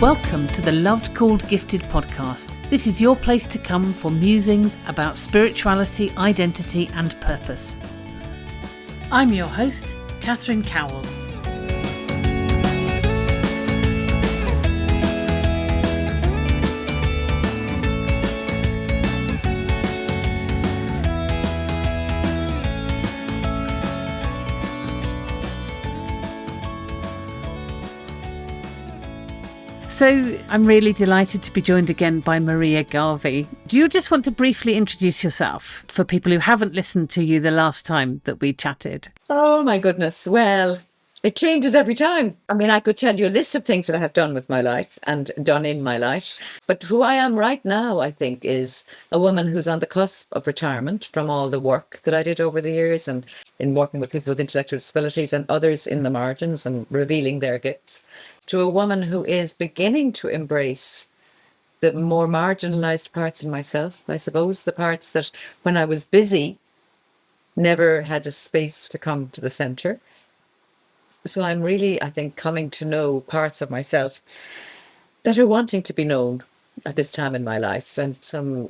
Welcome to the Loved Called Gifted podcast. This is your place to come for musings about spirituality, identity and purpose. I'm your host, Catherine Cowell. So I'm really delighted to be joined again by Maria Garvey. Do you just want to briefly introduce yourself for people who haven't listened to you the last time that we chatted? Oh my goodness. Well, it changes every time. I mean, I could tell you a list of things that I have done with my life and done in my life. But who I am right now, I think, is a woman who's on the cusp of retirement from all the work that I did over the years and in working with people with intellectual disabilities and others in the margins and revealing their gifts, to a woman who is beginning to embrace the more marginalised parts in myself, I suppose, the parts that when I was busy never had a space to come to the centre. So I'm really, I think, coming to know parts of myself that are wanting to be known at this time in my life. And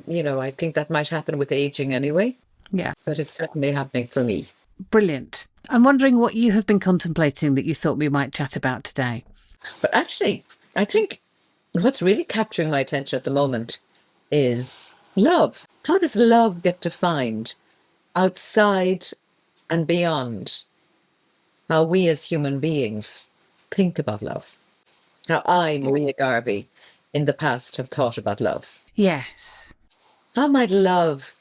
I think that might happen with aging anyway. Yeah. But it's certainly happening for me. Brilliant. I'm wondering what you have been contemplating that you thought we might chat about today. But actually, I think what's really capturing my attention at the moment is love. How does love get defined outside and beyond how we as human beings think about love? How I, Maria Garvey, in the past have thought about love. Yes. How might love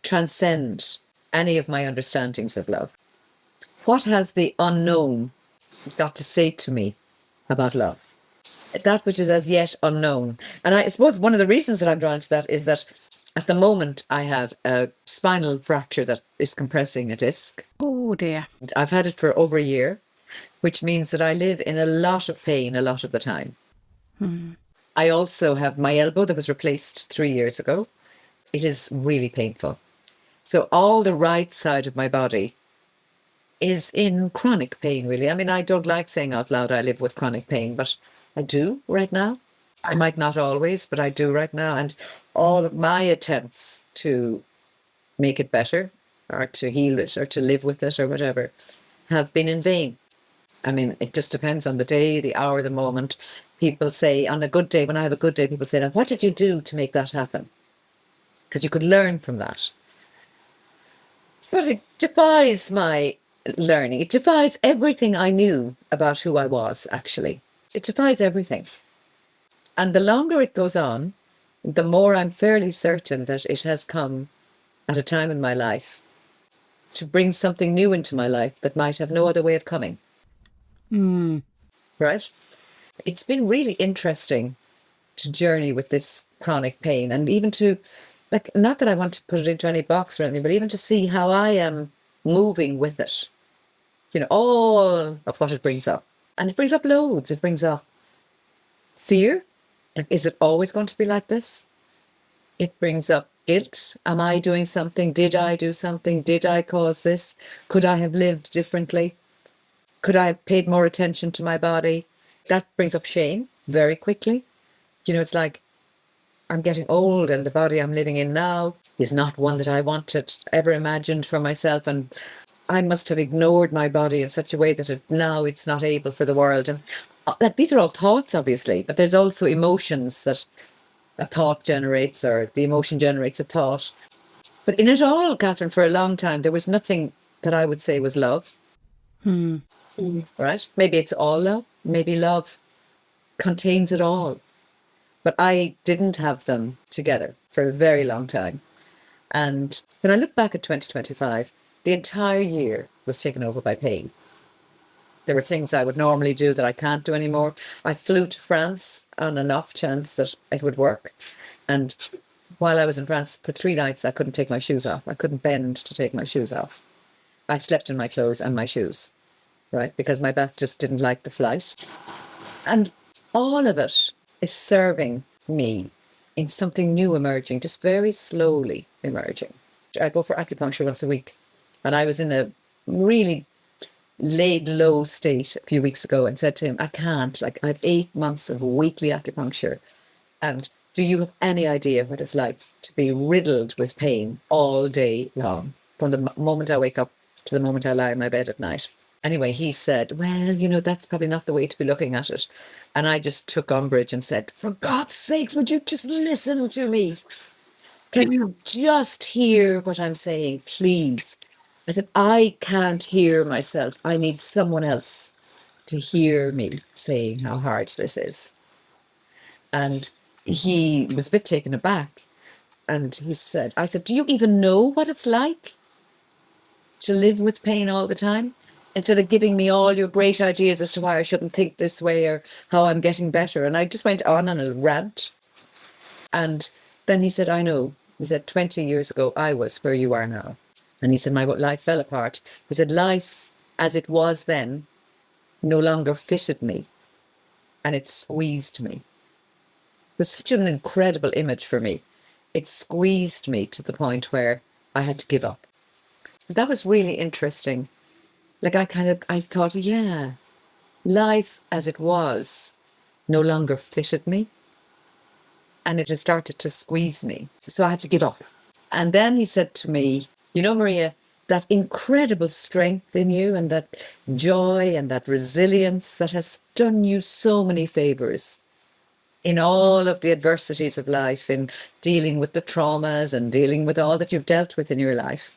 transcend any of my understandings of love? What has the unknown got to say to me about love? That which is as yet unknown. And I suppose one of the reasons that I'm drawn to that is that at the moment I have a spinal fracture that is compressing a disc. Oh dear. I've had it for over a year, which means that I live in a lot of pain a lot of the time. I also have my elbow that was replaced 3 years ago. It is really painful. So all the right side of my body is in chronic pain, really. I mean, I don't like saying out loud I live with chronic pain, but I do right now. I might not always, but I do right now. And all of my attempts to make it better or to heal it or to live with it or whatever have been in vain. I mean, it just depends on the day, the hour, the moment. People say on a good day, when I have a good day, people say, now, what did you do to make that happen? Because you could learn from that. But it defies my learning. It defies everything I knew about who I was, actually. It defies everything. And the longer it goes on, the more I'm fairly certain that it has come at a time in my life to bring something new into my life that might have no other way of coming. Right? It's been really interesting to journey with this chronic pain and even to, not that I want to put it into any box or anything, but even to see how I am moving with it. All of what it brings up. And it brings up loads. It brings up fear. Is it always going to be like this? It brings up guilt. Am I doing something? Did I do something? Did I cause this? Could I have lived differently? Could I have paid more attention to my body? That brings up shame very quickly. It's like I'm getting old and the body I'm living in now is not one that I wanted, ever imagined for myself. And I must have ignored my body in such a way that now it's not able for the world. And these are all thoughts, obviously, but there's also emotions that a thought generates, or the emotion generates a thought. But in it all, Catherine, for a long time, there was nothing that I would say was love. Right? Maybe it's all love. Maybe love contains it all. But I didn't have them together for a very long time. And when I look back at 2025, the entire year was taken over by pain. There were things I would normally do that I can't do anymore. I flew to France on an off chance that it would work. And while I was in France for 3 nights, I couldn't take my shoes off. I couldn't bend to take my shoes off. I slept in my clothes and my shoes, right? Because my back just didn't like the flight. And all of it is serving me in something new emerging, just very slowly emerging. I go for acupuncture once a week. And I was in a really laid low state a few weeks ago and said to him, I can't, like I've 8 months of weekly acupuncture. And do you have any idea what it's like to be riddled with pain all day long, from the moment I wake up to the moment I lie in my bed at night? Anyway, he said, well, that's probably not the way to be looking at it. And I just took umbrage and said, for God's sakes, would you just listen to me? Can you just hear what I'm saying, please? I said, I can't hear myself. I need someone else to hear me saying how hard this is. And he was a bit taken aback. And he said, I said, do you even know what it's like to live with pain all the time? Instead of giving me all your great ideas as to why I shouldn't think this way or how I'm getting better. And I just went on a rant. And then he said, I know. He said, 20 years ago, I was where you are now. And he said, my life fell apart. He said, life as it was then no longer fitted me. And it squeezed me. It was such an incredible image for me. It squeezed me to the point where I had to give up. That was really interesting. Like I thought, yeah, life as it was no longer fitted me. And it had started to squeeze me. So I had to give up. And then he said to me, Maria, that incredible strength in you and that joy and that resilience that has done you so many favours in all of the adversities of life, in dealing with the traumas and dealing with all that you've dealt with in your life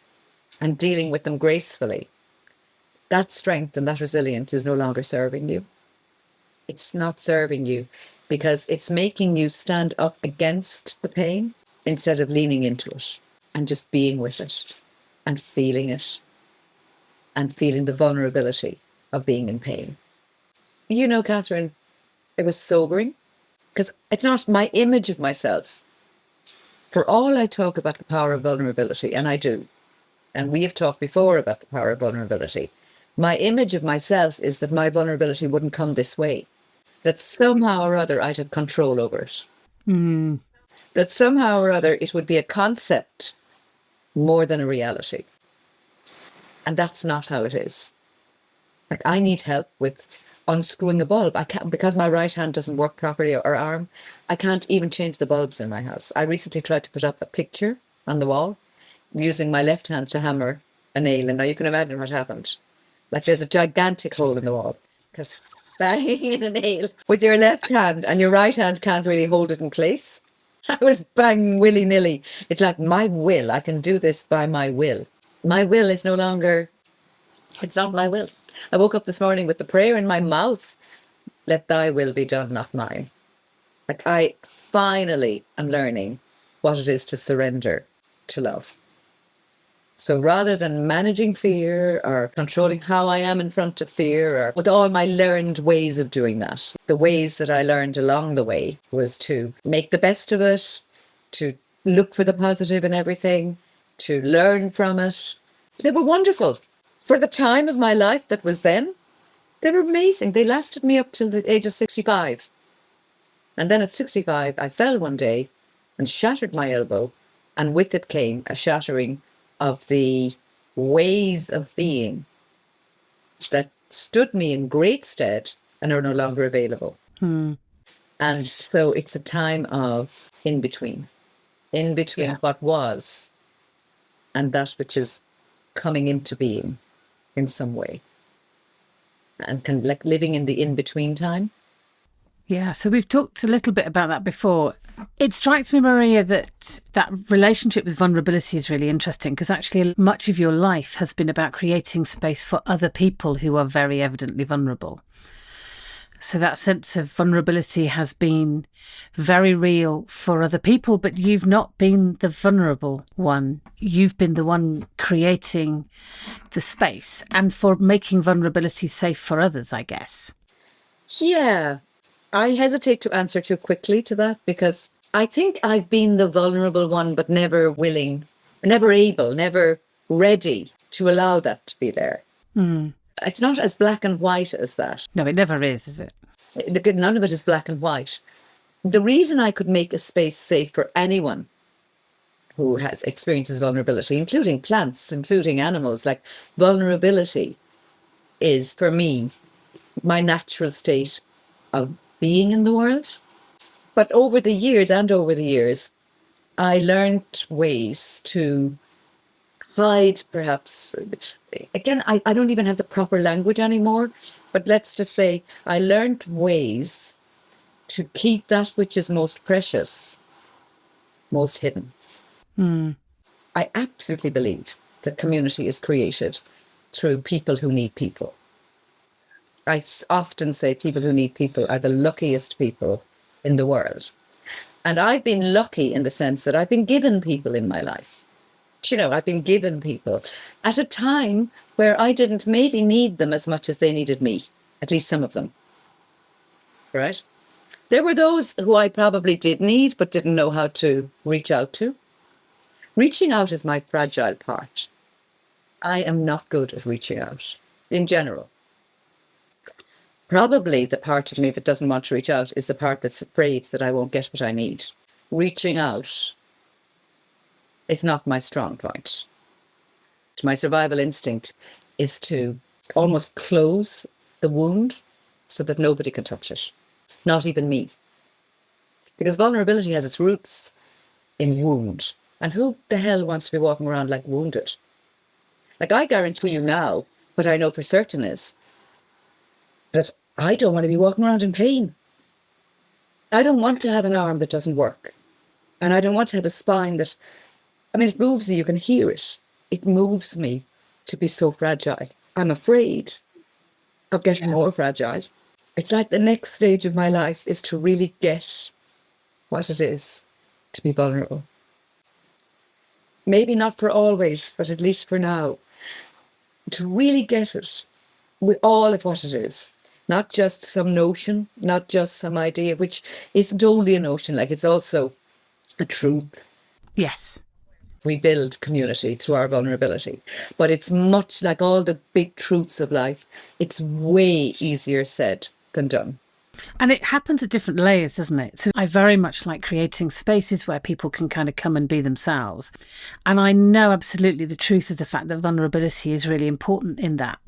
and dealing with them gracefully. That strength and that resilience is no longer serving you. It's not serving you because it's making you stand up against the pain instead of leaning into it and just being with it and feeling the vulnerability of being in pain. Catherine, it was sobering because it's not my image of myself. For all I talk about the power of vulnerability, and I do, and we have talked before about the power of vulnerability, my image of myself is that my vulnerability wouldn't come this way, that somehow or other I'd have control over it, that somehow or other it would be a concept more than a reality. And that's not how it is. Like I need help with unscrewing a bulb. I can't, because my right hand doesn't work properly or arm, I can't even change the bulbs in my house. I recently tried to put up a picture on the wall using my left hand to hammer a nail. And now you can imagine what happened. Like there's a gigantic hole in the wall because banging in a nail with your left hand and your right hand can't really hold it in place. I was banging willy-nilly. It's like my will. I can do this by my will. My will is no longer, it's not my will. I woke up this morning with the prayer in my mouth, let thy will be done, not mine. Like I finally am learning what it is to surrender to love. So rather than managing fear or controlling how I am in front of fear, or with all my learned ways of doing that, the ways that I learned along the way was to make the best of it, to look for the positive in everything, to learn from it. They were wonderful. For the time of my life that was then, they were amazing. They lasted me up till the age of 65. And then at 65, I fell one day and shattered my elbow, and with it came a shattering of the ways of being that stood me in great stead and are no longer available. And so it's a time of in between what was and that which is coming into being in some way, and kind of like living in the in-between time. Yeah, so we've talked a little bit about that before. It strikes me, Maria, that relationship with vulnerability is really interesting because actually much of your life has been about creating space for other people who are very evidently vulnerable. So that sense of vulnerability has been very real for other people, but you've not been the vulnerable one. You've been the one creating the space and for making vulnerability safe for others, I guess. Yeah. I hesitate to answer too quickly to that because I think I've been the vulnerable one, but never willing, never able, never ready to allow that to be there. It's not as black and white as that. No, it never is it? None of it is black and white. The reason I could make a space safe for anyone who has experiences vulnerability, including plants, including animals, like vulnerability is, for me, my natural state of being in the world. But over the years, I learned ways to hide, perhaps. Again, I don't even have the proper language anymore, but let's just say I learned ways to keep that which is most precious, most hidden. I absolutely believe that community is created through people who need people. I often say people who need people are the luckiest people in the world. And I've been lucky in the sense that I've been given people in my life. You know, I've been given people at a time where I didn't maybe need them as much as they needed me, at least some of them. Right? There were those who I probably did need, but didn't know how to reach out to. Reaching out is my fragile part. I am not good at reaching out in general. Probably the part of me that doesn't want to reach out is the part that's afraid that I won't get what I need. Reaching out is not my strong point. My survival instinct is to almost close the wound so that nobody can touch it, not even me. Because vulnerability has its roots in wound. And who the hell wants to be walking around like wounded? Like, I guarantee you now, what I know for certain is that I don't want to be walking around in pain. I don't want to have an arm that doesn't work. And I don't want to have a spine that, I mean, it moves you, you can hear it. It moves me to be so fragile. I'm afraid of getting more fragile. It's like the next stage of my life is to really get what it is to be vulnerable. Maybe not for always, but at least for now. To really get it with all of what it is. Not just some notion, not just some idea, which isn't only a notion, like it's also a truth. Yes. We build community through our vulnerability. But it's much like all the big truths of life. It's way easier said than done. And it happens at different layers, doesn't it? So I very much like creating spaces where people can kind of come and be themselves. And I know absolutely the truth of the fact that vulnerability is really important in that.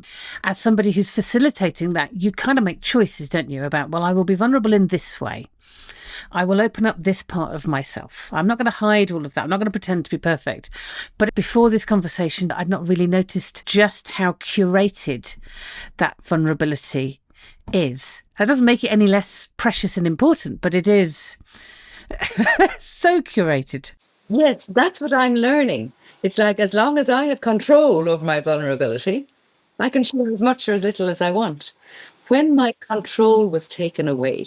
As somebody who's facilitating that, you kind of make choices, don't you, about, well, I will be vulnerable in this way. I will open up this part of myself. I'm not going to hide all of that. I'm not going to pretend to be perfect. But before this conversation, I'd not really noticed just how curated that vulnerability is. That doesn't make it any less precious and important, but it is so curated. Yes, that's what I'm learning. It's like, as long as I have control over my vulnerability, I can share as much or as little as I want. When my control was taken away,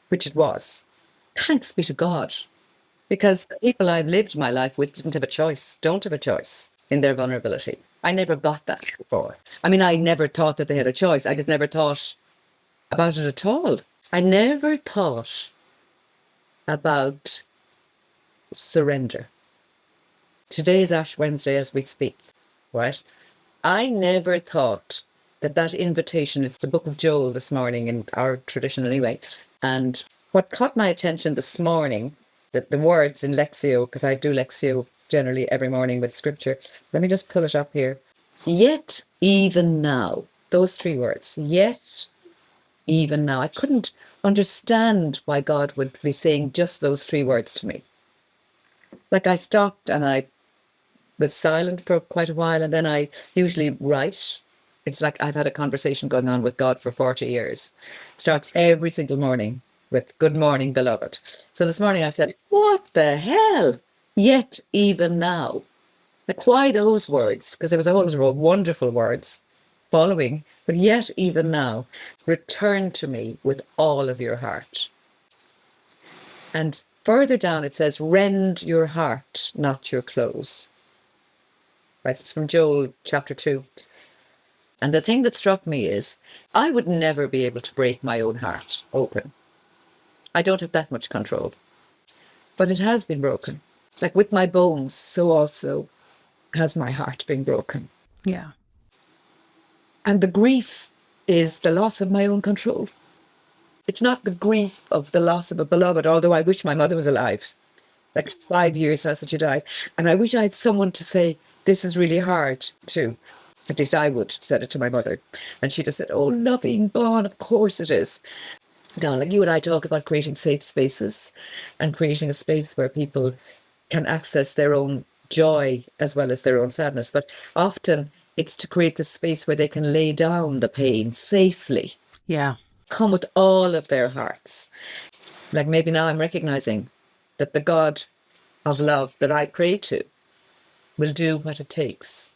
which it was, thanks be to God, because the people I've lived my life with don't have a choice in their vulnerability. I never got that before. I mean, I never thought that they had a choice. I just never thought about it at all. I never thought about surrender. Today is Ash Wednesday as we speak, right? I never thought that invitation, it's the book of Joel this morning in our tradition anyway. And what caught my attention this morning, the words in Lectio, because I do Lectio generally every morning with scripture. Let me just pull it up here. Yet, even now, those three words, yet, even now. I couldn't understand why God would be saying just those three words to me. Like, I stopped and I was silent for quite a while, and then I usually write. It's like I've had a conversation going on with God for 40 years. Starts every single morning with, "Good morning, beloved." So this morning I said, what the hell? Yet, even now. Like, why those words? Because there was a whole lot of wonderful words following, but yet, even now, return to me with all of your heart. And further down it says, rend your heart, not your clothes. Right, it's from Joel chapter 2. And the thing that struck me is, I would never be able to break my own heart open. I don't have that much control. But it has been broken. Like with my bones, so also has my heart been broken. Yeah. And the grief is the loss of my own control. It's not the grief of the loss of a beloved, although I wish my mother was alive. Like 5 years since she died. And I wish I had someone to say, this is really hard too. At least I would said it to my mother. And she just said, oh, loving Bon, of course it is. Darling, you and I talk about creating safe spaces and creating a space where people can access their own joy as well as their own sadness. But often it's to create the space where they can lay down the pain safely. Yeah. Come with all of their hearts. Like maybe now I'm recognizing that the God of love that I pray to will do what it takes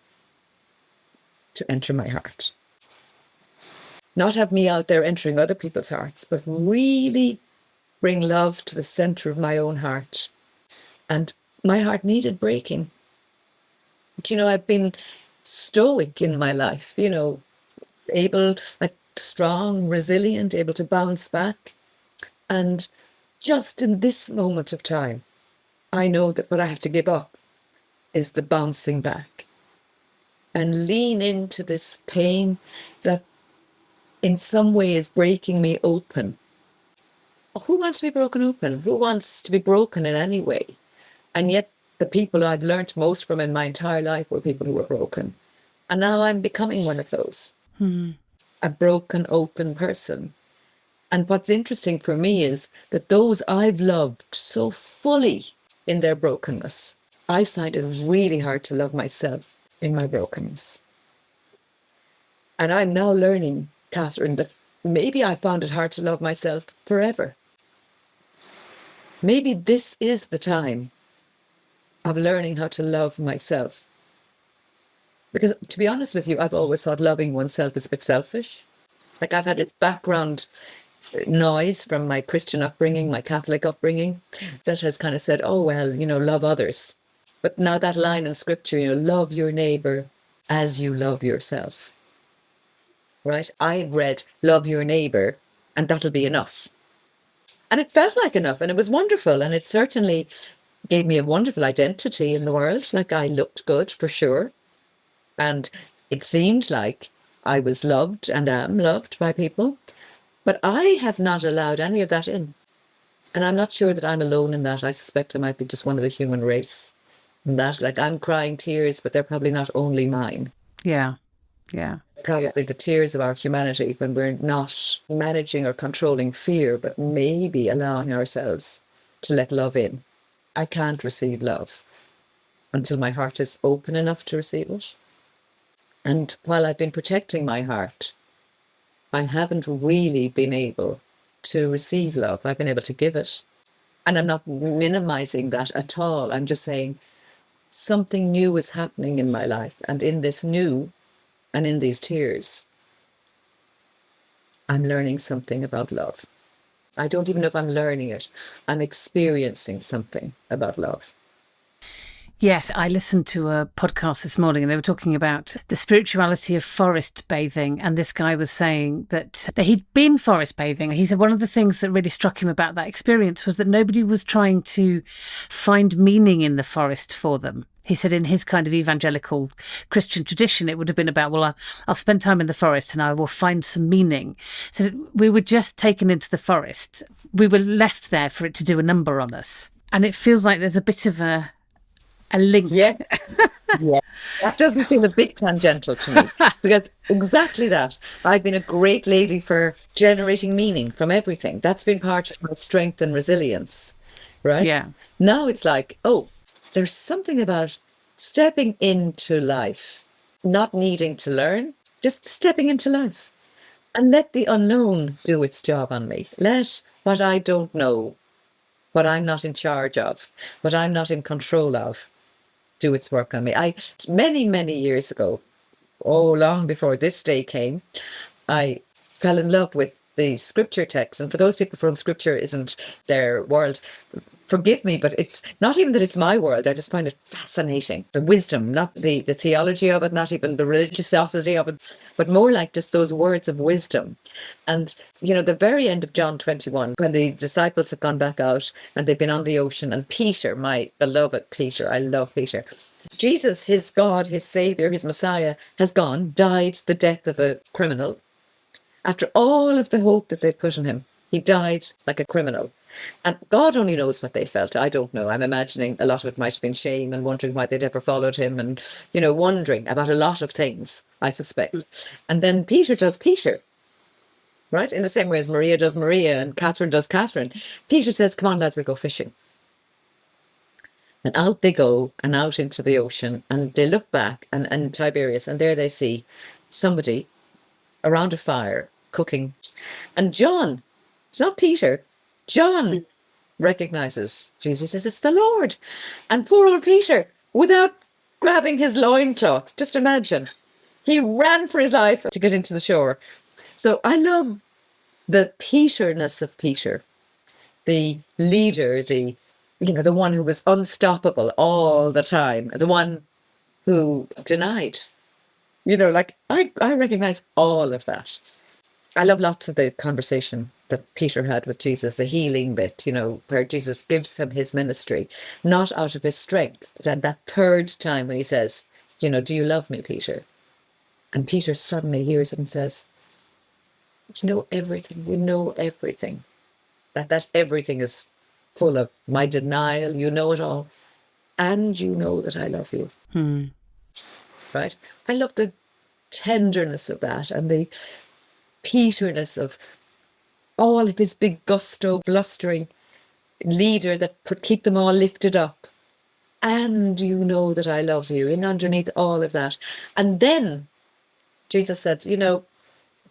to enter my heart. Not have me out there entering other people's hearts, but really bring love to the center of my own heart. And my heart needed breaking. But, I've been stoic in my life, able, like strong, resilient, able to bounce back. And just in this moment of time, I know that what I have to give up is the bouncing back and lean into this pain that in some way is breaking me open. Who wants to be broken open? Who wants to be broken in any way? And yet the people I've learnt most from in my entire life were people who were broken. And now I'm becoming one of those. A broken, open person. And what's interesting for me is that those I've loved so fully in their brokenness, I find it really hard to love myself in my brokenness. And I'm now learning, Catherine, that maybe I found it hard to love myself forever. Maybe this is the time of learning how to love myself. Because to be honest with you, I've always thought loving oneself is a bit selfish. Like I've had this background noise from my Christian upbringing, my Catholic upbringing, that has kind of said, oh, well, love others. But now that line in scripture, love your neighbour as you love yourself. Right? I read, love your neighbour, and that'll be enough. And it felt like enough, and it was wonderful, and it certainly gave me a wonderful identity in the world. Like I looked good, for sure. And it seemed like I was loved and am loved by people. But I have not allowed any of that in. And I'm not sure that I'm alone in that. I suspect I might be just one of the human race. And that, like, I'm crying tears, but they're probably not only mine. Yeah. Yeah. Probably the tears of our humanity when we're not managing or controlling fear, but maybe allowing ourselves to let love in. I can't receive love until my heart is open enough to receive it. And while I've been protecting my heart, I haven't really been able to receive love. I've been able to give it. And I'm not minimizing that at all. I'm just saying something new is happening in my life. And in this new, and in these tears, I'm learning something about love. I don't even know if I'm learning it. I'm experiencing something about love. Yes, I listened to a podcast this morning and they were talking about the spirituality of forest bathing. And this guy was saying that he'd been forest bathing. He said one of the things that really struck him about that experience was that nobody was trying to find meaning in the forest for them. He said in his kind of evangelical Christian tradition, it would have been about, well, I'll spend time in the forest and I will find some meaning. So we were just taken into the forest. We were left there for it to do a number on us. And it feels like there's a bit of a link. Yeah. Yeah. That doesn't feel a bit tangential to me. Because exactly that. I've been a great lady for generating meaning from everything. That's been part of my strength and resilience. Right? Yeah. Now it's like, oh, there's something about stepping into life, not needing to learn, just stepping into life. And let the unknown do its job on me. Let what I don't know, what I'm not in charge of, what I'm not in control of, do its work on me. Many years ago, long before this day came, I fell in love with the scripture text. And for those people for whom scripture isn't their world, forgive me, but it's not even that it's my world. I just find it fascinating. The wisdom, not the theology of it, not even the religiosity of it, but more like just those words of wisdom. And, the very end of John 21, when the disciples have gone back out and they've been on the ocean, and Peter, my beloved Peter, I love Peter. Jesus, his God, his Saviour, his Messiah, has gone, died the death of a criminal. After all of the hope that they'd put in him, he died like a criminal. And God only knows what they felt. I don't know. I'm imagining a lot of it might have been shame and wondering why they'd ever followed him and, wondering about a lot of things, I suspect. And then Peter does Peter, right? In the same way as Maria does Maria and Catherine does Catherine. Peter says, come on, lads, we'll go fishing. And out they go and out into the ocean, and they look back and Tiberias, and there they see somebody around a fire cooking. And John, it's not Peter, John recognizes Jesus, says, it's the Lord. And poor old Peter, without grabbing his loincloth, just imagine, he ran for his life to get into the shore. So I love the Peterness of Peter, the leader, the one who was unstoppable all the time, the one who denied. I recognize all of that. I love lots of the conversation that Peter had with Jesus, the healing bit, where Jesus gives him his ministry, not out of his strength, but at that third time when he says, do you love me, Peter? And Peter suddenly hears it and says, you know everything, we know everything. That everything is full of my denial, you know it all, and you know that I love you. Right? I love the tenderness of that and the Peterness of all of his big gusto, blustering leader that could keep them all lifted up. And you know that I love you, and underneath all of that. And then Jesus said,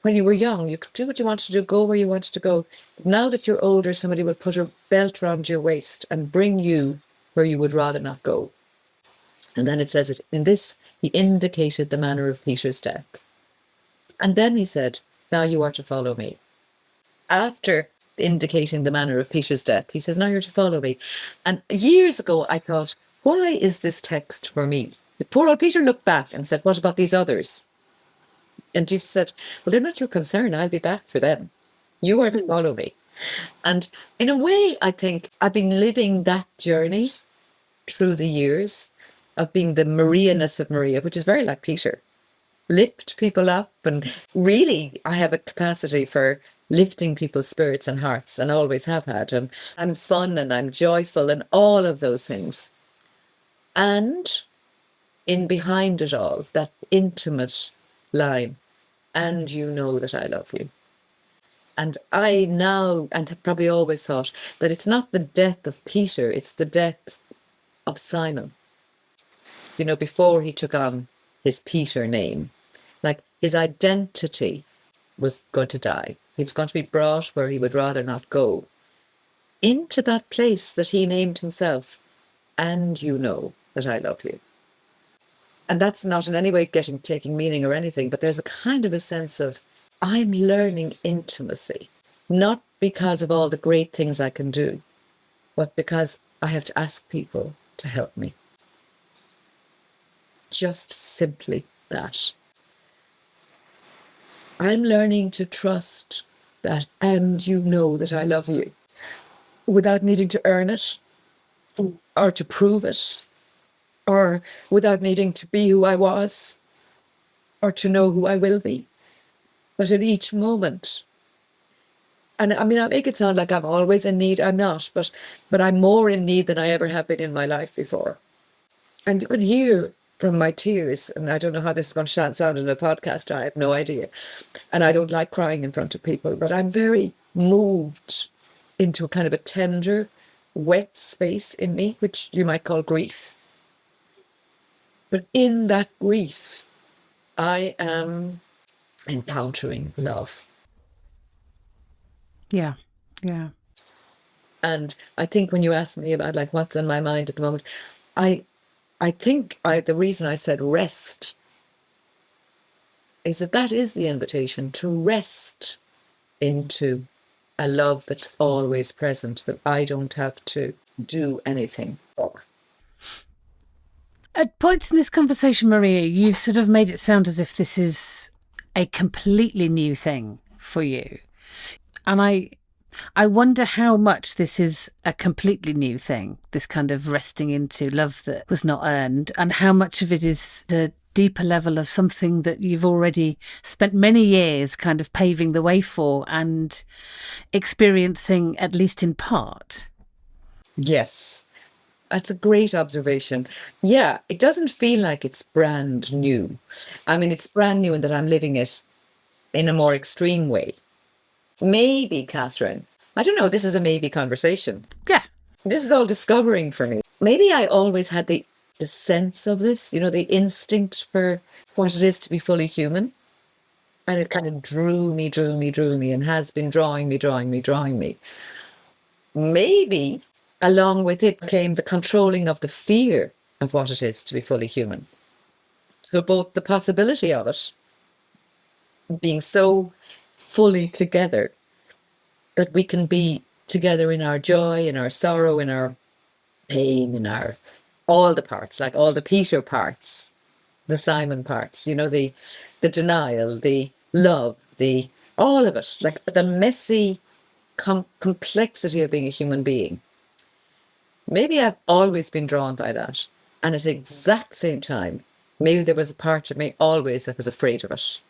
when you were young, you could do what you wanted to do, go where you wanted to go. Now that you're older, somebody will put a belt around your waist and bring you where you would rather not go. And then it says it in this, he indicated the manner of Peter's death. And then he said, now you are to follow me. After indicating the manner of Peter's death, he says, now you're to follow me. And years ago, I thought, why is this text for me? The poor old Peter looked back and said, what about these others? And Jesus said, well, they're not your concern. I'll be back for them. You are to follow me. And in a way, I think I've been living that journey through the years of being the Maria-ness of Maria, which is very like Peter. Lift people up. And really, I have a capacity for lifting people's spirits and hearts, and always have had. And I'm fun and I'm joyful and all of those things. And in behind it all, that intimate line, and you know that I love you. And I now, and have probably always thought, that it's not the death of Peter, it's the death of Simon. Before he took on his Peter name, like his identity was going to die. He was going to be brought where he would rather not go, into that place that he named himself, and you know that I love you. And that's not in any way taking meaning or anything, but there's a kind of a sense of, I'm learning intimacy, not because of all the great things I can do, but because I have to ask people to help me. Just simply that. I'm learning to trust that, and you know that I love you, without needing to earn it, or to prove it, or without needing to be who I was, or to know who I will be. But at each moment, and I make it sound like I'm always in need. I'm not, but I'm more in need than I ever have been in my life before. And you can hear from my tears, and I don't know how this is going to sound in a podcast, I have no idea. And I don't like crying in front of people, but I'm very moved into a kind of a tender, wet space in me, which you might call grief. But in that grief, I am encountering love. Yeah. And I think when you ask me about what's on my mind at the moment, I think the reason I said rest is that is the invitation to rest into a love that's always present, that I don't have to do anything for. At points in this conversation, Maria, you've sort of made it sound as if this is a completely new thing for you. And I wonder how much this is a completely new thing, this kind of resting into love that was not earned, and how much of it is a deeper level of something that you've already spent many years kind of paving the way for and experiencing, at least in part. Yes, that's a great observation. Yeah, it doesn't feel like it's brand new. I mean, it's brand new in that I'm living it in a more extreme way. Maybe, Catherine, I don't know, this is a maybe conversation. Yeah. This is all discovering for me. Maybe I always had the sense of this, the instinct for what it is to be fully human. And it kind of drew me, and has been drawing me. Maybe along with it came the controlling of the fear of what it is to be fully human. So both the possibility of it being so fully together that we can be together in our joy, in our sorrow, in our pain, in our all the parts, like all the Peter parts, the Simon parts, the denial, the love, the all of it, like the messy complexity of being a human being. Maybe I've always been drawn by that. And at the exact same time, maybe there was a part of me always that was afraid of it.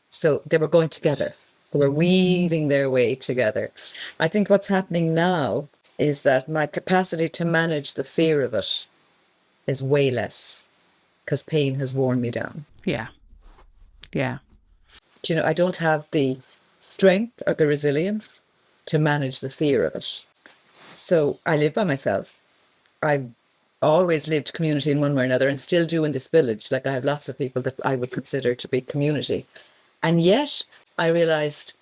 So they were going together. They were weaving their way together. I think what's happening now is that my capacity to manage the fear of it is way less because pain has worn me down. Yeah. Yeah. I don't have the strength or the resilience to manage the fear of it. So I live by myself. I've always lived community in one way or another and still do in this village. Like I have lots of people that I would consider to be community. And yet I realised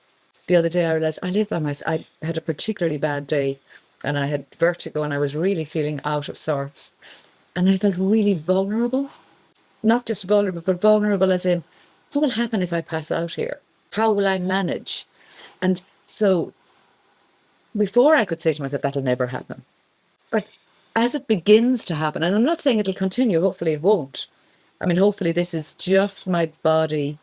the other day, I live by myself. I had a particularly bad day and I had vertigo and I was really feeling out of sorts. And I felt really vulnerable. Not just vulnerable, but vulnerable as in, what will happen if I pass out here? How will I manage? And so before I could say to myself, that'll never happen. But as it begins to happen, and I'm not saying it'll continue, hopefully it won't. I mean, hopefully this is just my body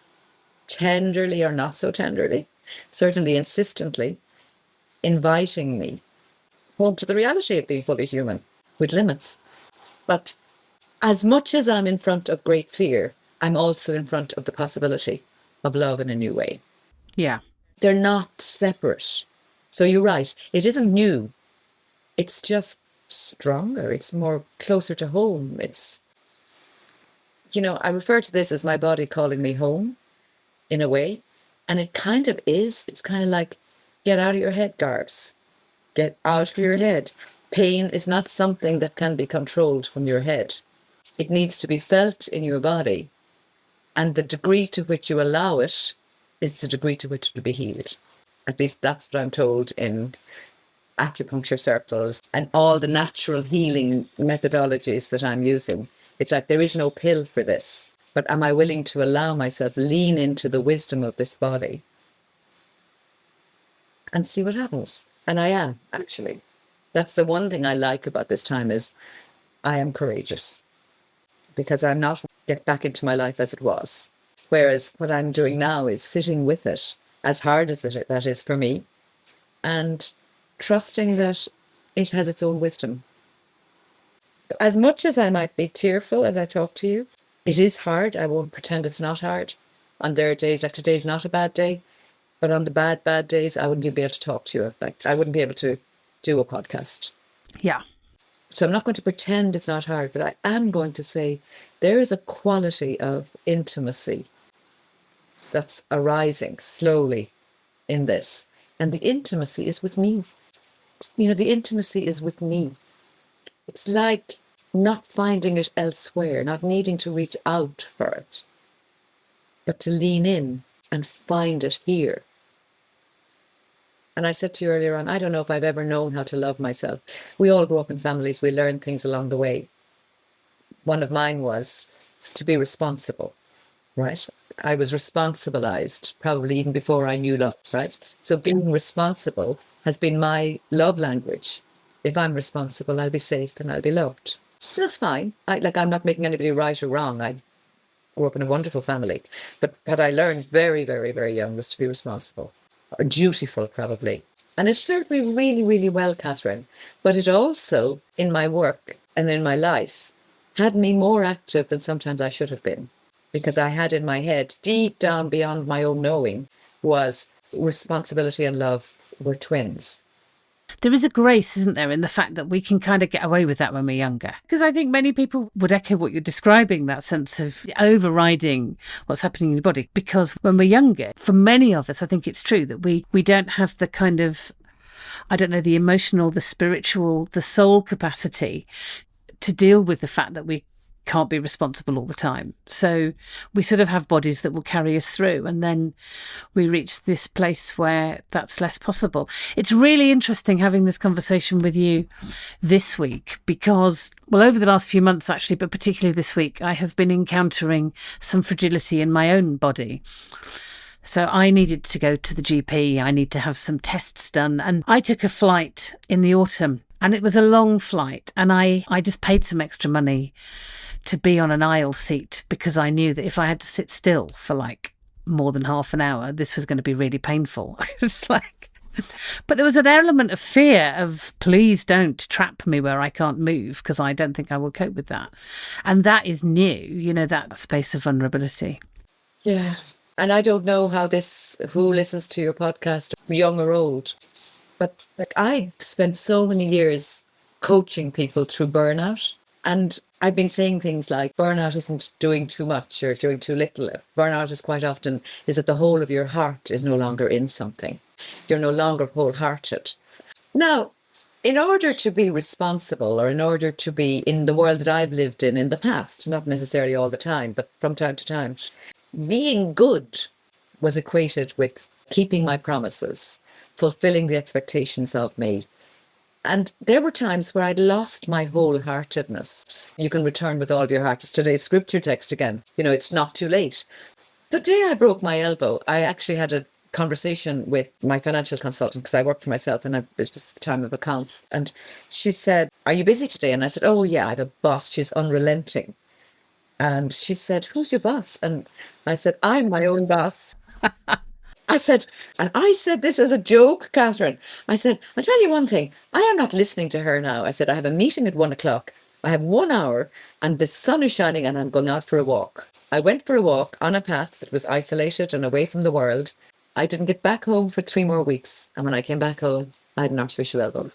tenderly or not so tenderly, certainly insistently, inviting me home to the reality of being fully human with limits. But as much as I'm in front of great fear, I'm also in front of the possibility of love in a new way. Yeah. They're not separate. So you're right, it isn't new. It's just stronger. It's more closer to home. It's, I refer to this as my body calling me home in a way. And it kind of is. It's kind of like, get out of your head, Garbs. Get out of your head. Pain is not something that can be controlled from your head. It needs to be felt in your body. And the degree to which you allow it is the degree to which it will be healed. At least that's what I'm told in acupuncture circles and all the natural healing methodologies that I'm using. It's like there is no pill for this. But am I willing to allow myself lean into the wisdom of this body and see what happens? And I am, actually. That's the one thing I like about this time is I am courageous because I'm not get back into my life as it was. Whereas what I'm doing now is sitting with it, as hard as that is for me, and trusting that it has its own wisdom. As much as I might be tearful as I talk to you, it is hard. I won't pretend it's not hard. On there are days like today's not a bad day, but on the bad days, I wouldn't even be able to talk to you. Like I wouldn't be able to do a podcast. Yeah. So I'm not going to pretend it's not hard, but I am going to say there is a quality of intimacy that's arising slowly in this. And the intimacy is with me. The intimacy is with me. It's like not finding it elsewhere, not needing to reach out for it, but to lean in and find it here. And I said to you earlier on, I don't know if I've ever known how to love myself. We all grow up in families, we learn things along the way. One of mine was to be responsible, right? I was responsibilized, probably even before I knew love, right? So being responsible has been my love language. If I'm responsible, I'll be safe and I'll be loved. That's fine. I'm not making anybody right or wrong. I grew up in a wonderful family. But what I learned very, very, very young was to be responsible. Or dutiful, probably. And it served me really, really well, Catherine. But it also, in my work and in my life, had me more active than sometimes I should have been, because I had in my head, deep down beyond my own knowing, was responsibility and love were twins. There is a grace, isn't there, in the fact that we can kind of get away with that when we're younger? Because I think many people would echo what you're describing, that sense of overriding what's happening in your body. Because when we're younger, for many of us, I think it's true that we don't have the kind of, I don't know, the emotional, the spiritual, the soul capacity to deal with the fact that we can't be responsible all the time. So we sort of have bodies that will carry us through, and then we reach this place where that's less possible. It's really interesting having this conversation with you this week because, well, over the last few months actually, but particularly this week, I have been encountering some fragility in my own body. So I needed to go to the GP. I need to have some tests done. And I took a flight in the autumn, and it was a long flight. And I just paid some extra money to be on an aisle seat because I knew that if I had to sit still for like more than half an hour, this was going to be really painful. It's like, but there was an element of fear of, please don't trap me where I can't move, because I don't think I will cope with that. And that is new, you know, that space of vulnerability. Yeah. And I don't know who listens to your podcast, young or old, but like I've spent so many years coaching people through burnout. And I've been saying things like burnout isn't doing too much or doing too little. Burnout is quite often is that the whole of your heart is no longer in something. You're no longer wholehearted. Now, in order to be responsible, or in order to be in the world that I've lived in the past, not necessarily all the time, but from time to time, being good was equated with keeping my promises, fulfilling the expectations of me. And there were times where I'd lost my wholeheartedness. You can return with all of your heart. It's today's scripture text again. You know, it's not too late. The day I broke my elbow, I actually had a conversation with my financial consultant, because I work for myself, and it was the time of accounts. And she said, "Are you busy today?" And I said, "Oh yeah, I have a boss. She's unrelenting." And she said, "Who's your boss?" And I said, "I'm my own boss." I said this as a joke, Catherine. I said, "I'll tell you one thing. I am not listening to her now." I said, "I have a meeting at 1:00. I have 1 hour and the sun is shining and I'm going out for a walk." I went for a walk on a path that was isolated and away from the world. I didn't get back home for 3 more weeks. And when I came back home, I had an artificial elbow.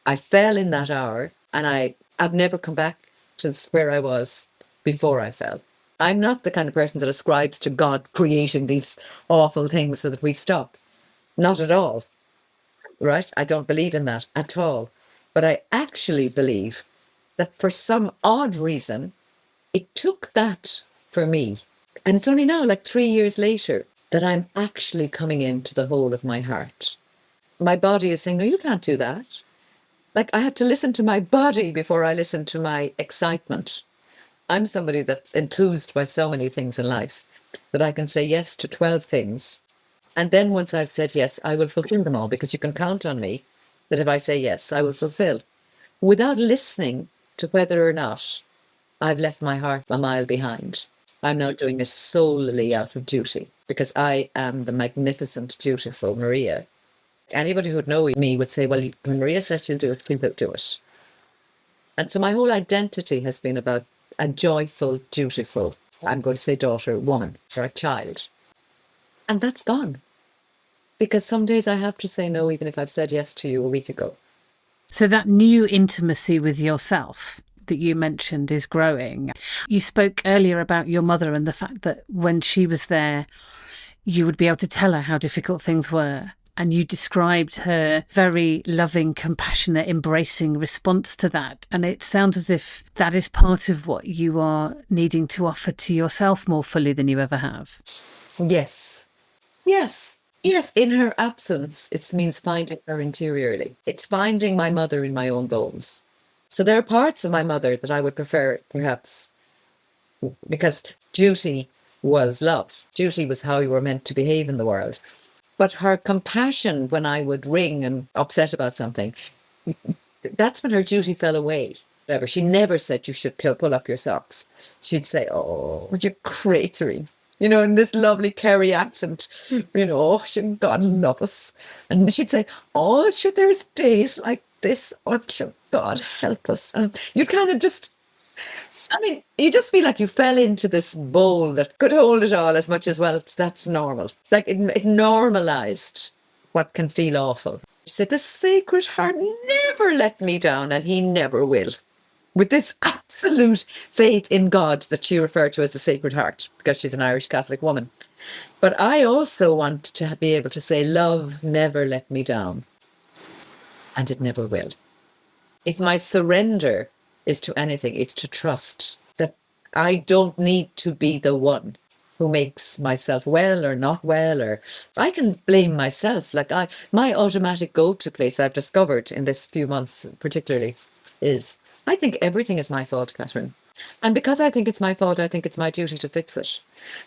I fell in that hour, and I've never come back to where I was before I fell. I'm not the kind of person that ascribes to God creating these awful things so that we stop. Not at all. Right? I don't believe in that at all. But I actually believe that for some odd reason, it took that for me. And it's only now, like 3 years later, that I'm actually coming into the whole of my heart. My body is saying, "No, you can't do that." Like, I have to listen to my body before I listen to my excitement. I'm somebody that's enthused by so many things in life that I can say yes to 12 things. And then once I've said yes, I will fulfill them all, because you can count on me that if I say yes, I will fulfill, without listening to whether or not I've left my heart a mile behind. I'm now doing this solely out of duty, because I am the magnificent, dutiful Maria. Anybody who'd know me would say, well, when Maria says she'll do it, she'll do it. And so my whole identity has been about a joyful, dutiful, I'm going to say daughter, woman, or a child. And that's gone. Because some days I have to say no, even if I've said yes to you a week ago. So that new intimacy with yourself that you mentioned is growing. You spoke earlier about your mother and the fact that when she was there, you would be able to tell her how difficult things were. And you described her very loving, compassionate, embracing response to that. And it sounds as if that is part of what you are needing to offer to yourself more fully than you ever have. Yes. Yes. Yes. In her absence, it means finding her interiorly. It's finding my mother in my own bones. So there are parts of my mother that I would prefer, perhaps, because duty was love. Duty was how you were meant to behave in the world. But her compassion when I would ring and upset about something, that's when her duty fell away. She never said you should pull up your socks. She'd say, "Oh, you're cratering," in this lovely Kerry accent, "Oh, God love us." And she'd say, "Oh, sure, there's days like this. Oh, sure, God help us." And you'd kind of just I mean, you just feel like you fell into this bowl that could hold it all as much as, well, that's normal. Like it normalized what can feel awful. She said, the Sacred Heart never let me down, and he never will. With this absolute faith in God that she referred to as the Sacred Heart, because she's an Irish Catholic woman. But I also want to be able to say, love never let me down, and it never will. If my surrender is to anything, it's to trust that I don't need to be the one who makes myself well or not well, or I can blame myself. Like my automatic go-to place I've discovered in this few months particularly is, I think everything is my fault, Catherine. And because I think it's my fault, I think it's my duty to fix it.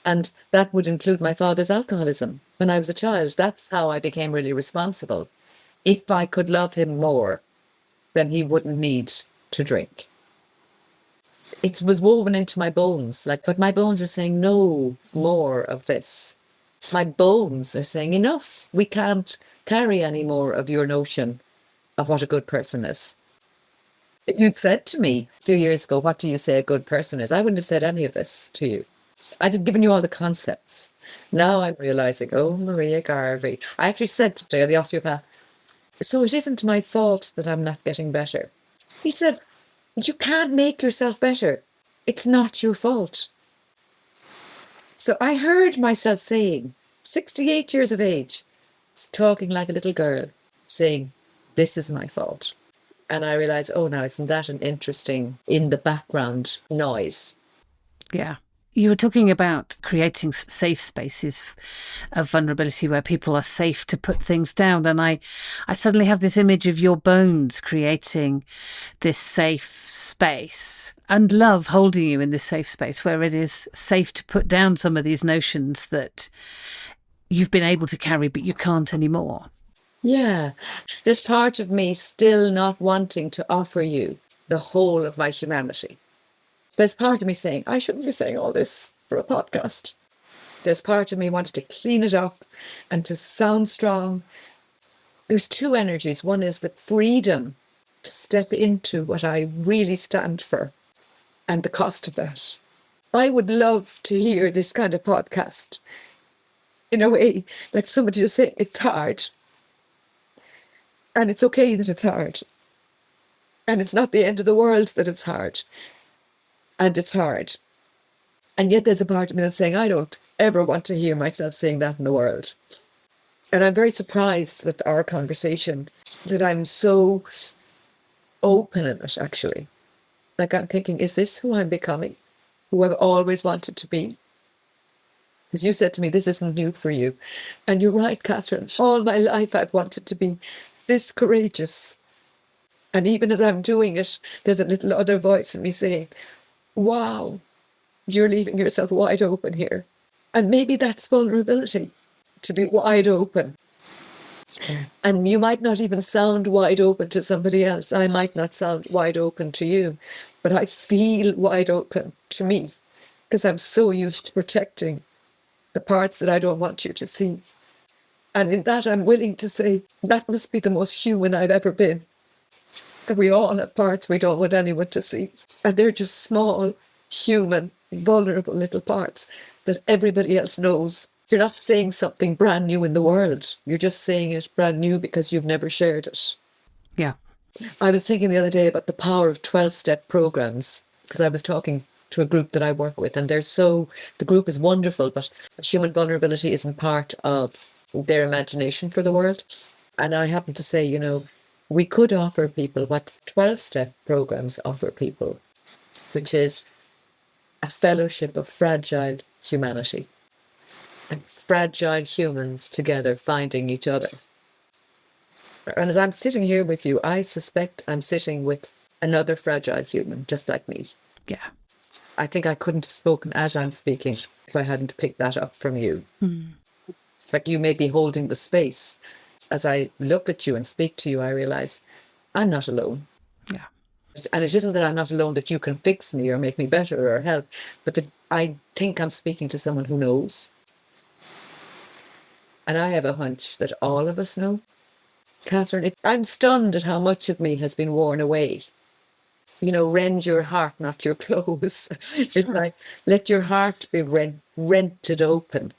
And that would include my father's alcoholism when I was a child. That's how I became really responsible. If I could love him more, then he wouldn't need to drink. It was woven into my bones, but my bones are saying no more of this. My bones are saying enough. We can't carry any more of your notion of what a good person is. If you'd said to me a few years ago, what do you say a good person is? I wouldn't have said any of this to you. I'd have given you all the concepts. Now I'm realising, oh, Maria Garvey. I actually said to the osteopath, so it isn't my fault that I'm not getting better. He said, you can't make yourself better. It's not your fault. So I heard myself saying, 68 years of age, talking like a little girl, saying, this is my fault. And I realised, oh, now isn't that an interesting, in the background noise? Yeah. You were talking about creating safe spaces of vulnerability where people are safe to put things down. And I suddenly have this image of your bones creating this safe space and love holding you in this safe space where it is safe to put down some of these notions that you've been able to carry, but you can't anymore. Yeah. There's part of me still not wanting to offer you the whole of my humanity. There's part of me saying, I shouldn't be saying all this for a podcast. There's part of me wanting to clean it up and to sound strong. There's two energies. One is the freedom to step into what I really stand for and the cost of that. I would love to hear this kind of podcast in a way, like somebody just saying, it's hard. And it's okay that it's hard. And it's not the end of the world that it's hard. And it's hard. And yet there's a part of me that's saying, I don't ever want to hear myself saying that in the world. And I'm very surprised that our conversation, that I'm so open in it, actually. Like I'm thinking, is this who I'm becoming? Who I've always wanted to be? Because you said to me, this isn't new for you. And you're right, Catherine. All my life I've wanted to be this courageous. And even as I'm doing it, there's a little other voice in me saying, wow, you're leaving yourself wide open here. And maybe that's vulnerability, to be wide open. And you might not even sound wide open to somebody else. I might not sound wide open to you, but I feel wide open to me because I'm so used to protecting the parts that I don't want you to see. And in that, I'm willing to say, that must be the most human I've ever been. That we all have parts we don't want anyone to see. And they're just small, human, vulnerable little parts that everybody else knows. You're not saying something brand new in the world. You're just saying it brand new because you've never shared it. Yeah. I was thinking the other day about the power of 12-step programs, because I was talking to a group that I work with, and the group is wonderful, but human vulnerability isn't part of their imagination for the world. And I happen to say, we could offer people what 12-step programs offer people, which is a fellowship of fragile humanity and fragile humans together finding each other. And as I'm sitting here with you, I suspect I'm sitting with another fragile human just like me. Yeah. I think I couldn't have spoken as I'm speaking if I hadn't picked that up from you. Like you may be holding the space. As I look at you and speak to you, I realise I'm not alone. Yeah. And it isn't that I'm not alone, that you can fix me or make me better or help, but that I think I'm speaking to someone who knows. And I have a hunch that all of us know. Catherine, I'm stunned at how much of me has been worn away rend your heart, not your clothes. It's like, let your heart be rented open.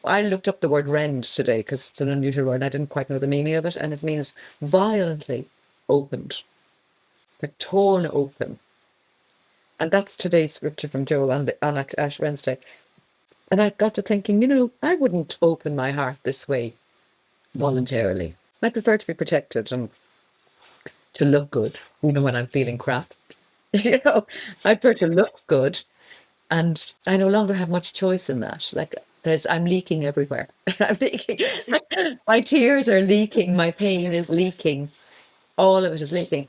I looked up the word rend today because it's an unusual word. I didn't quite know the meaning of it. And it means violently opened, like torn open. And that's today's scripture from Joel on Ash Wednesday. And I got to thinking, I wouldn't open my heart this way voluntarily. I prefer to be protected and to look good, when I'm feeling crap. I prefer to look good. And I no longer have much choice in that. Like, I'm leaking everywhere. I'm leaking. My tears are leaking. My pain is leaking. All of it is leaking.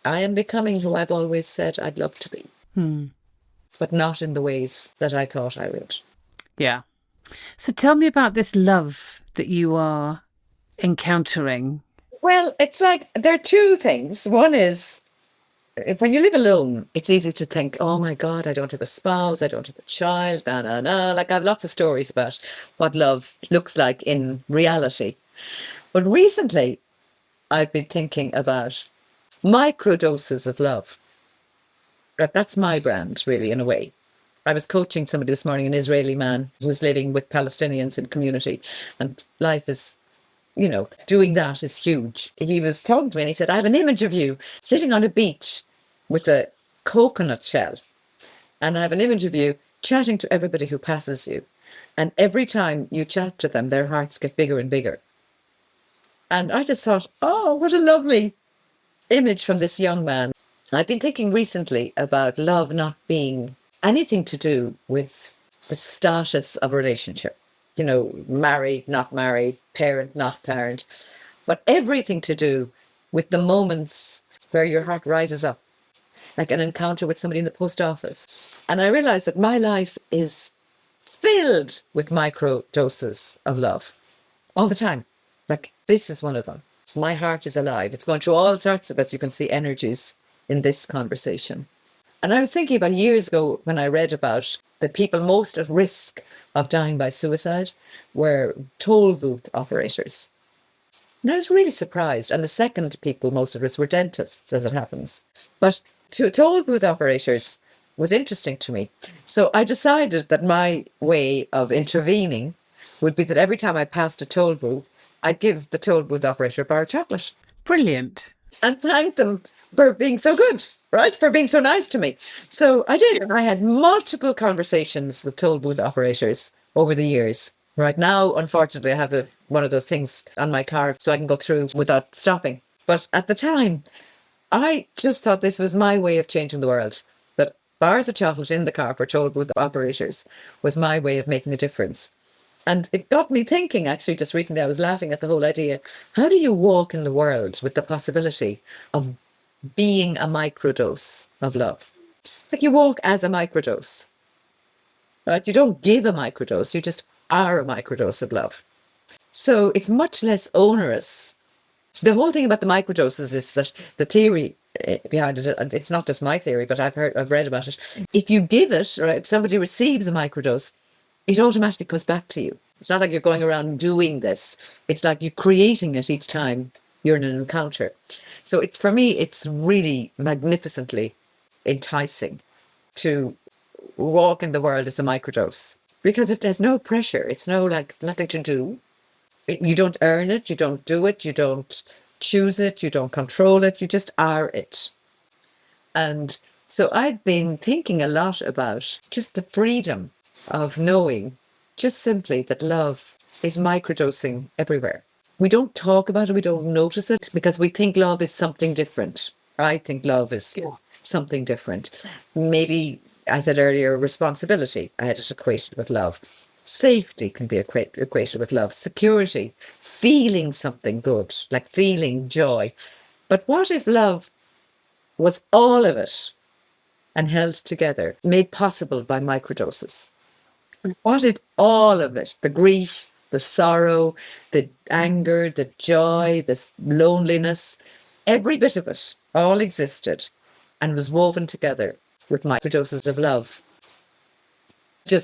I am becoming who I've always said I'd love to be, but not in the ways that I thought I would. Yeah. So tell me about this love that you are encountering. Well, it's like there are two things. One is, when you live alone, it's easy to think, oh my God, I don't have a spouse, I don't have a child, Like, I have lots of stories about what love looks like in reality. But recently, I've been thinking about microdoses of love. That's my brand, really, in a way. I was coaching somebody this morning, an Israeli man who's living with Palestinians in community, and life is, doing that is huge. He was talking to me and he said, I have an image of you sitting on a beach with a coconut shell, and I have an image of you chatting to everybody who passes you. And every time you chat to them, their hearts get bigger and bigger. And I just thought, oh, what a lovely image from this young man. I've been thinking recently about love not being anything to do with the status of a relationship. Married, not married, parent, not parent, but everything to do with the moments where your heart rises up, like an encounter with somebody in the post office. And I realized that my life is filled with micro doses of love all the time. Like, this is one of them. So my heart is alive. It's going through all sorts of, as you can see, energies in this conversation. And I was thinking about years ago when I read about the people most at risk of dying by suicide were Tollbooth operators. And I was really surprised. And the second people most at risk were dentists, as it happens. But Tollbooth operators was interesting to me. So I decided that my way of intervening would be that every time I passed a toll booth, I'd give the toll booth operator a bar of chocolate. Brilliant. And thank them for being so good, right? For being so nice to me. So I did. And I had multiple conversations with toll booth operators over the years. Right now, unfortunately, I have one of those things on my car so I can go through without stopping. But at the time, I just thought this was my way of changing the world. That bars of chocolate in the car for toll booth operators was my way of making a difference. And it got me thinking, actually, just recently, I was laughing at the whole idea. How do you walk in the world with the possibility of being a microdose of love? Like, you walk as a microdose, right? You don't give a microdose, you just are a microdose of love. So it's much less onerous. The whole thing about the microdoses is that the theory behind it, and it's not just my theory, but I've read about it. If you give it, or if somebody receives a microdose, it automatically comes back to you. It's not like you're going around doing this. It's like you're creating it each time you're in an encounter. So for me, it's really magnificently enticing to walk in the world as a microdose because it has no pressure. It's nothing to do. You don't earn it. You don't do it. You don't choose it. You don't control it. You just are it. And so I've been thinking a lot about just the freedom of knowing just simply that love is microdosing everywhere. We don't talk about it, we don't notice it because we think love is something different. I think love is something different. Maybe, I said earlier, responsibility, I had it equated with love. Safety can be equated with love. Security, feeling something good, like feeling joy. But what if love was all of it and held together, made possible by microdoses? What if all of it, the grief, the sorrow, the anger, the joy, the loneliness, every bit of it all existed and was woven together with microdoses of love?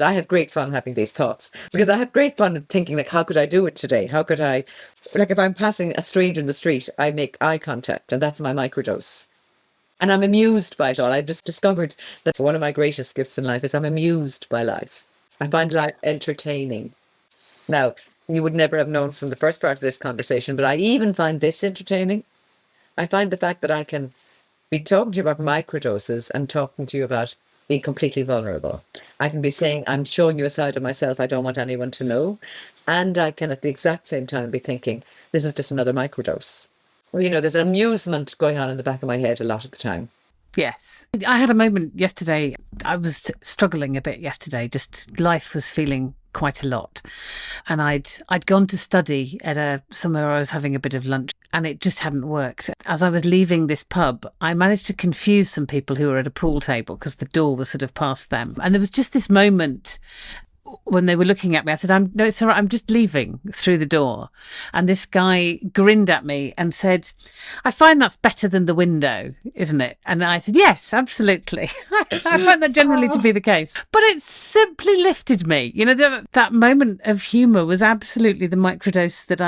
I have great fun having these thoughts because I have great fun thinking, like, how could I do it today? How could if I'm passing a stranger in the street, I make eye contact and that's my microdose. And I'm amused by it all. I've just discovered that one of my greatest gifts in life is I'm amused by life. I find life entertaining. Now, you would never have known from the first part of this conversation, but I even find this entertaining. I find the fact that I can be talking to you about microdoses and talking to you about being completely vulnerable. I can be saying, I'm showing you a side of myself I don't want anyone to know. And I can at the exact same time be thinking, this is just another microdose. Well, there's an amusement going on in the back of my head a lot of the time. Yes. I had a moment yesterday. I was struggling a bit yesterday. Just life was feeling quite a lot. And I'd gone to study at somewhere where I was having a bit of lunch, and it just hadn't worked. As I was leaving this pub, I managed to confuse some people who were at a pool table because the door was sort of past them. And there was just this moment when they were looking at me. I said, no, it's all right, I'm just leaving through the door. And this guy grinned at me and said, I find that's better than the window, isn't it? And I said, yes, absolutely. I find that generally to be the case. But it simply lifted me. That moment of humour was absolutely the microdose that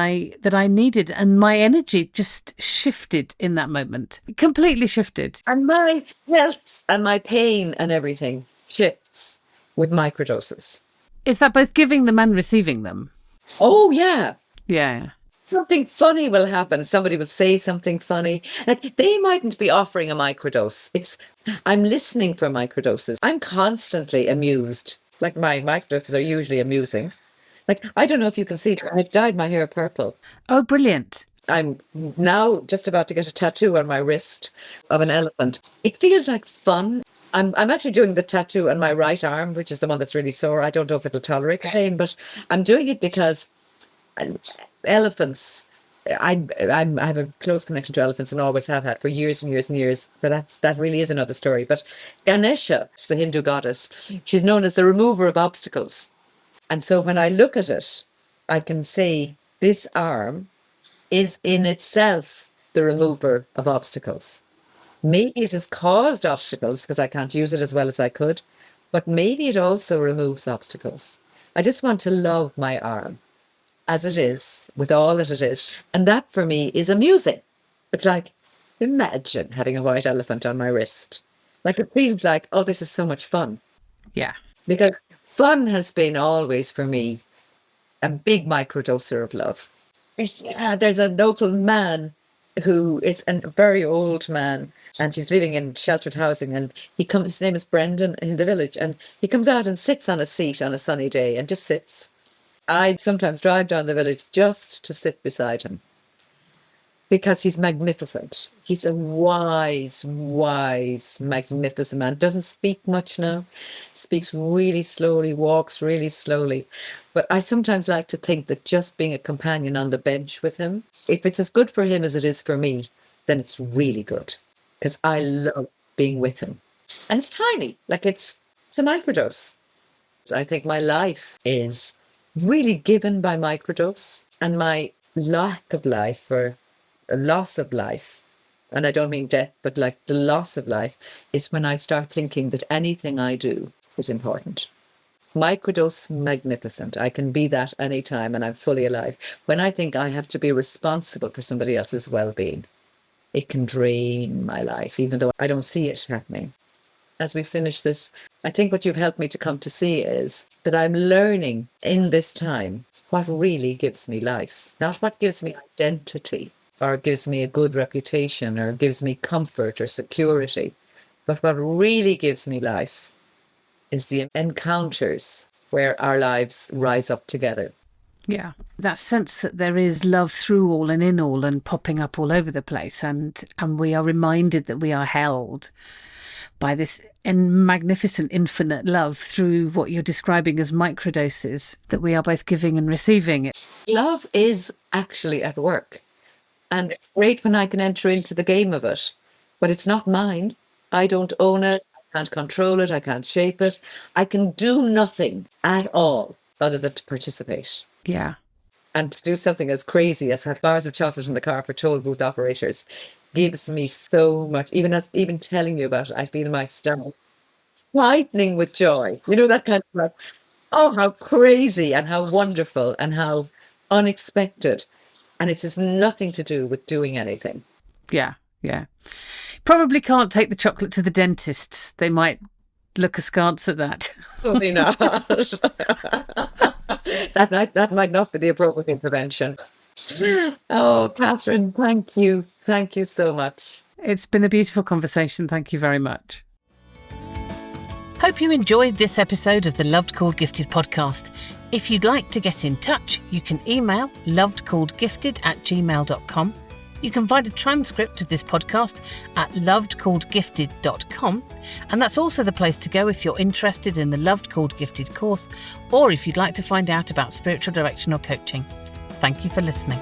I needed. And my energy just shifted in that moment. It completely shifted. And my health and my pain and everything shifts with microdoses. Is that both giving them and receiving them? Oh, yeah. Yeah. Something funny will happen. Somebody will say something funny. Like, they mightn't be offering a microdose. I'm listening for microdoses. I'm constantly amused. Like, my microdoses are usually amusing. Like, I don't know if you can see, I've dyed my hair purple. Oh, brilliant. I'm now just about to get a tattoo on my wrist of an elephant. It feels like fun. I'm actually doing the tattoo on my right arm, which is the one that's really sore. I don't know if it'll tolerate the pain, but I'm doing it because elephants, I have a close connection to elephants and always have had for years and years and years. But that really is another story. But Ganesha, the Hindu goddess, she's known as the remover of obstacles. And so when I look at it, I can say this arm is in itself the remover of obstacles. Maybe it has caused obstacles because I can't use it as well as I could, but maybe it also removes obstacles. I just want to love my arm as it is, with all that it is. And that for me is amusing. It's like, imagine having a white elephant on my wrist. Like, it feels like, oh, this is so much fun. Yeah. Because fun has been always for me a big microdoser of love. Yeah, there's a local man who is a very old man, and he's living in sheltered housing, and his name is Brendan in the village, and he comes out and sits on a seat on a sunny day and just sits. I sometimes drive down the village just to sit beside him because he's magnificent. He's a wise, magnificent man. Doesn't speak much now, speaks really slowly, walks really slowly. But I sometimes like to think that just being a companion on the bench with him, if it's as good for him as it is for me, then it's really good because I love being with him. And it's tiny, like it's a microdose. I think my life is really given by microdose, and my lack of life or loss of life, and I don't mean death, but like the loss of life, is when I start thinking that anything I do is important. Microdose, magnificent. I can be that anytime and I'm fully alive. When I think I have to be responsible for somebody else's well-being, it can drain my life, even though I don't see it happening. As we finish this, I think what you've helped me to come to see is that I'm learning in this time what really gives me life, not what gives me identity or gives me a good reputation or gives me comfort or security, but what really gives me life is the encounters where our lives rise up together. Yeah, that sense that there is love through all and in all and popping up all over the place, and we are reminded that we are held by this magnificent infinite love through what you're describing as microdoses, that we are both giving and receiving. Love is actually at work, and it's great when I can enter into the game of it, but it's not mine. I don't own it. I can't control it. I can't shape it. I can do nothing at all other than to participate. Yeah. And to do something as crazy as have bars of chocolate in the car for Tollbooth operators gives me so much. Even telling you about it, I feel my stomach tightening with joy. You know, that kind of like, oh, how crazy and how wonderful and how unexpected. And it has nothing to do with doing anything. Yeah, yeah. Probably can't take the chocolate to the dentists. They might look askance at that. Probably not. That might not be the appropriate intervention. Oh, Catherine, thank you. Thank you so much. It's been a beautiful conversation. Thank you very much. Hope you enjoyed this episode of the Loved Called Gifted podcast. If you'd like to get in touch, you can email lovedcalledgifted@gmail.com. You can find a transcript of this podcast at lovedcalledgifted.com, and that's also the place to go if you're interested in the Loved Called Gifted course, or if you'd like to find out about spiritual direction or coaching. Thank you for listening.